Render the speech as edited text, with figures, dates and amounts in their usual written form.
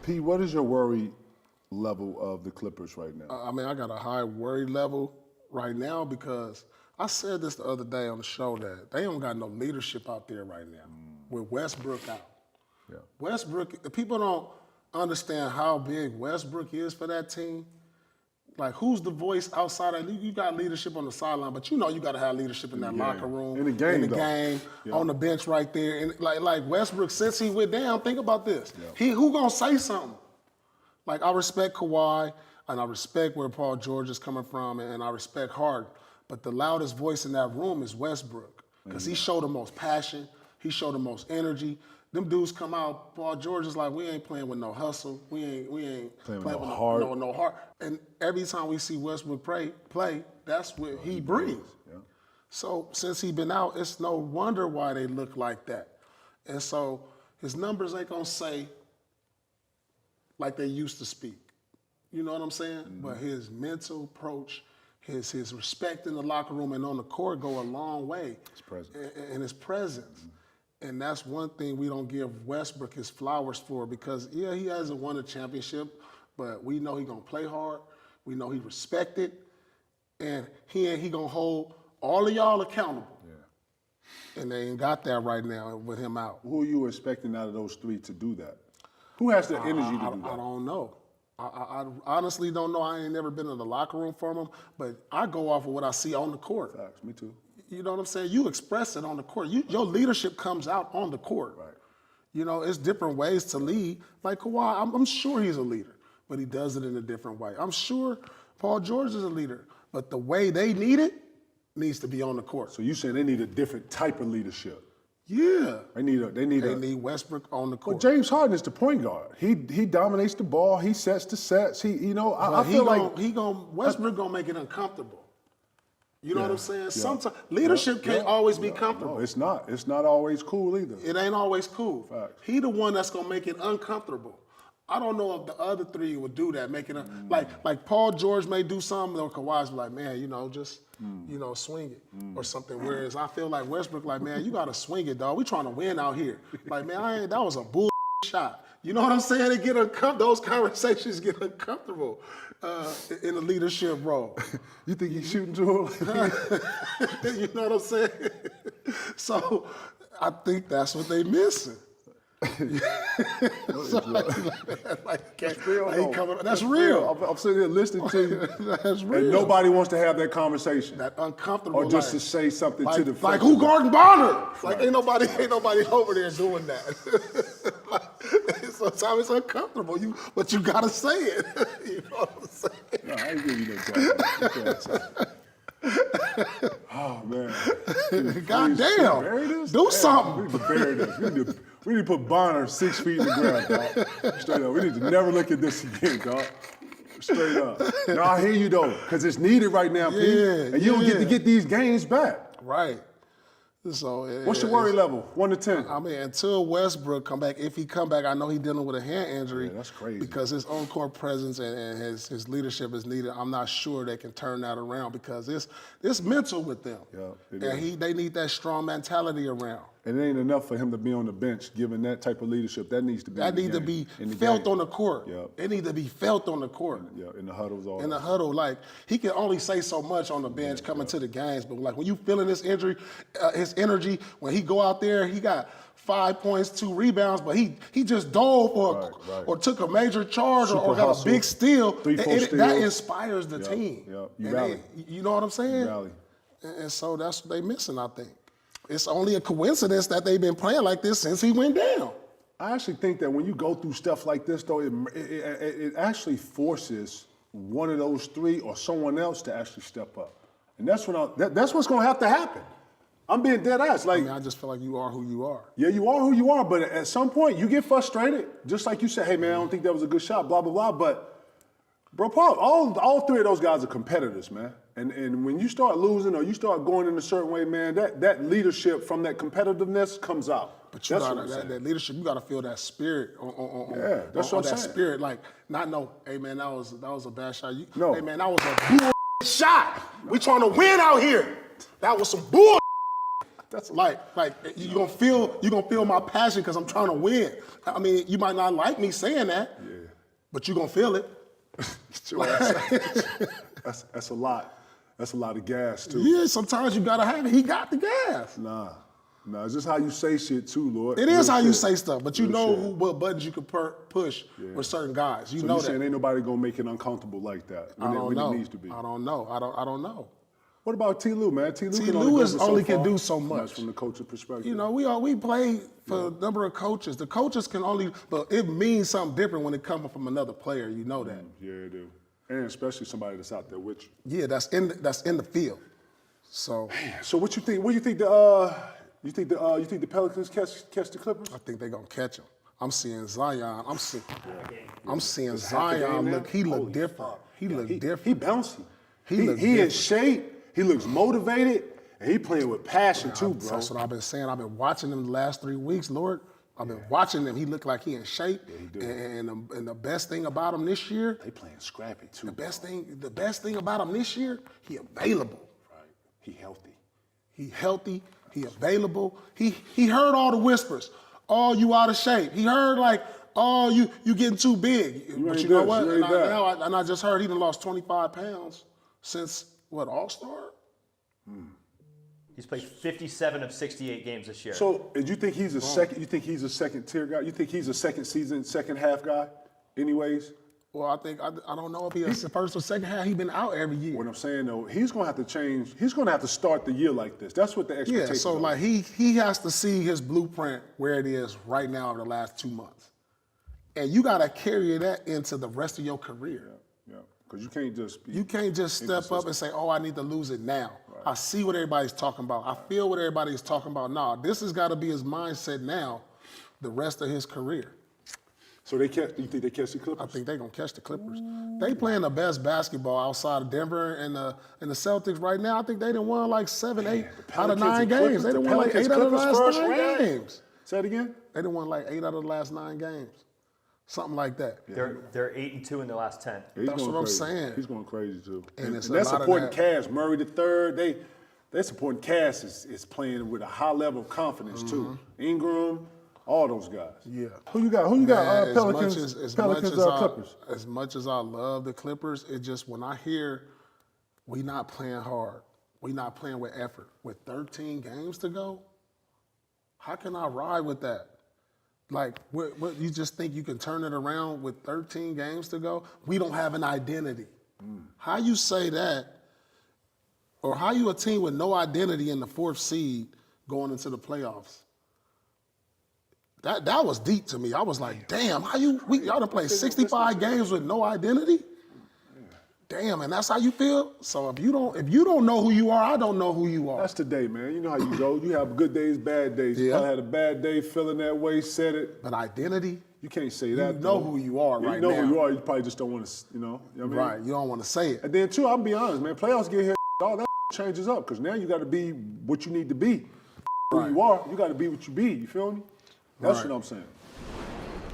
P, what is your worry level of the Clippers right now? I mean, I got a high worry level right now because I said this the other day on the show that they don't got no leadership out there right now with Westbrook out. Yeah. Westbrook, people don't understand how big Westbrook is for that team. Like, who's the voice outside of you? Got leadership on the sideline, but you know you got to have leadership in that locker room, in the game, on the bench right there. And like Westbrook, since he went down, think about this. Yeah. Who gonna say something? Like, I respect Kawhi, and I respect where Paul George is coming from, and I respect Harden. But the loudest voice in that room is Westbrook because he showed the most passion, he showed the most energy. Them dudes come out, Paul George is like, we ain't playing with no hustle. We ain't playing with no heart. And every time we see Westbrook play, that's what he breathes. Yeah. So since he been out, it's no wonder why they look like that. And so his numbers ain't gonna say like they used to speak. You know what I'm saying? Mm-hmm. But his mental approach, his respect in the locker room and on the court go a long way. His presence. And his presence. Mm-hmm. And that's one thing we don't give Westbrook his flowers for because, yeah, he hasn't won a championship, but we know he going to play hard. We know he respected. And he going to hold all of y'all accountable. Yeah. And they ain't got that right now with him out. Who are you expecting out of those three to do that? Who has the energy to do that? I don't know. I honestly don't know. I ain't never been in the locker room from him, but I go off of what I see on the court. Facts, me too. You know what I'm saying? You express it on the court. Your leadership comes out on the court. Right. You know, it's different ways to lead. Like Kawhi, I'm sure he's a leader, but he does it in a different way. I'm sure Paul George is a leader, but the way they need it needs to be on the court. So you saying they need a different type of leadership? Yeah. They need Westbrook on the court. Well, James Harden is the point guard. He dominates the ball. He sets the sets. I feel like Westbrook gonna make it uncomfortable. You know what I'm saying? Sometimes leadership can't always be comfortable. No, it's not. It's not always cool either. It ain't always cool. Facts. He the one that's gonna make it uncomfortable. I don't know if the other three would do that, making it like Paul George may do something, or Kawhi's like, man, just swing it or something. Whereas I feel like Westbrook, like, man, you gotta swing it, dog. We trying to win out here. Like, man, that was a bull shot. You know what I'm saying? They get uncomfortable. Those conversations get uncomfortable in a leadership role. You think he's shooting to him? You know what I'm saying? So I think that's what they missing. That's real. I'm sitting here listening to you. That's real. And nobody wants to have that conversation. That uncomfortable. Or just to say something to the like who Gordon Bonner? Like ain't nobody over there doing that. Sometimes it's uncomfortable. But you gotta say it. You know what I'm saying? No, I ain't giving you that. Oh man. God damn. Do something. We need to bury this. We need to put Bonner 6 feet in the ground, dog. Straight up. We need to never look at this again, dog. Straight up. No, I hear you though, because it's needed right now, Pete. And you don't get to get these games back. Right. So what's your worry level? 1 to 10. I mean, until Westbrook come back, if he come back, I know he's dealing with a hand injury. Yeah, that's crazy. Because his on-court presence and his leadership is needed. I'm not sure they can turn that around because it's mental with them. Yeah, and they need that strong mentality around. And it ain't enough for him to be on the bench, given that type of leadership. That needs to be. That needs to be felt on the court. Yeah. It needs to be felt on the court. In the huddles. In the huddle, like he can only say so much on the bench coming to the games, but like when you feeling this injury, his energy when he go out there, he got 5 points, 2 rebounds, but he just dove or took a major charge or got a big steal. 3-4 steals. That inspires the team. Yeah. You rally. You know what I'm saying? You rally. And so that's what they missing, I think. It's only a coincidence that they've been playing like this since he went down. I actually think that when you go through stuff like this, though, it actually forces one of those three or someone else to actually step up. And that's what's going to have to happen. I'm being dead ass. Like, I just feel like you are who you are. Yeah, you are who you are, but at some point you get frustrated. Just like you said, hey, man, I don't think that was a good shot, blah, blah, blah. But, bro, Paul, all three of those guys are competitors, man. And when you start losing or you start going in a certain way, man, that leadership from that competitiveness comes out. But you got that leadership. You got to feel that spirit that's what I'm saying. Spirit, like not know, hey man, that was a bad shot. No. Hey man, that was a bull shot. We trying to win out here. That was some bull. That's like you gonna feel my passion because I'm trying to win. I mean, you might not like me saying that, But you're going to feel it. That's a lot. That's a lot of gas, too. Yeah, sometimes you got to have it. He got the gas. Nah, it's just how you say shit, too, Lord. It is Real how you shit. say stuff, but you Real know shit. what buttons you can push with certain guys. You So know you that. saying ain't nobody going to make it uncomfortable like that I don't know. it needs to be? I don't know. I don't know. What about T. Lou, man? T. Lou T. can Lou only can do so much. That's from the coach's perspective. You know, we play for a number of coaches. The coaches can only, but it means something different when it comes from another player. You know that. Yeah, it do. And especially somebody that's out there with you. Yeah, that's in the field. So So what you think? What do you think the Pelicans catch the Clippers? I think they're gonna catch him. I'm seeing Zion. I'm seeing It's half the game Zion now? look. He look Holy different. fuck. He look different. He bouncy. He look in different. shape. He looks motivated, and he playing with passion too, bro. That's what I've been saying. I've been watching him the last 3 weeks, Lord. I've been watching him. He looked like he in shape. he do. And the best thing about him this year, They playing scrappy too. the best thing about him this year, he available. Right. He healthy. He healthy. He available. He heard all the whispers. Oh, you out of shape. He heard like, oh, you getting too big. But ain't you know this, what? you And ain't that. I just heard he done lost 25 pounds since what, All-Star? He's played 57 of 68 games this year. So, do you think he's a second? You think he's a second tier guy? You think he's a second season, second half guy? Anyways, Well, I don't know if he's the first or second half. He been out every year. what I'm saying though, he's gonna have to change. He's gonna have to start the year like this. That's what the expectation. Yeah, so is. like he has to see his blueprint where it is right now over the last 2 months. And you gotta carry that into the rest of your career. yeah, because you can't just. You can't just step up and say, oh, I need to lose it now. I see what everybody's talking about. I feel what everybody's talking about. Nah, this has got to be his mindset now, the rest of his career. So they catch. You think they catch the Clippers? I think they're going to catch the Clippers. They playing the best basketball outside of Denver and the Celtics right now. I think they done won like 7, 8 out of 9 games. They done won like 8 out of the last 9 games. Say it again. They done won like 8 out of the last 9 games. Something like that. They're 8-2 in the last 10. He's That's going what I'm crazy. saying. He's going crazy too. And it's they're a lot of supporting that. Cass. Murray the third. They're supporting Cass is playing with a high level of confidence too. Ingram, all those guys. Yeah. Who you got? Who you got? Man, Pelicans. Clippers. As much as I love the Clippers, it just when I hear we not playing hard, we not playing with effort, with 13 games to go, how can I ride with that? Like, what you just think you can turn it around with 13 games to go? We don't have an identity. How you say that, or how you a team with no identity in the 4th seed going into the playoffs? That was deep to me. I was like, damn, y'all done played 65 games with no identity? Damn, and that's how you feel? So if you don't know who you are, I don't know who you are. That's today, man. You know how you go. You have good days, bad days. You Yeah. probably had a bad day feeling that way, said it. But identity, You can't say that. you know though. who you are right You know now. who you are. You probably just don't want to, you know what I mean? Right, you don't want to say it. And then too, I'll be honest, man. Playoffs get here, all that changes up because now you got to be what you need to be. Who you are, you got to be what you be. You feel me? That's Right. what I'm saying.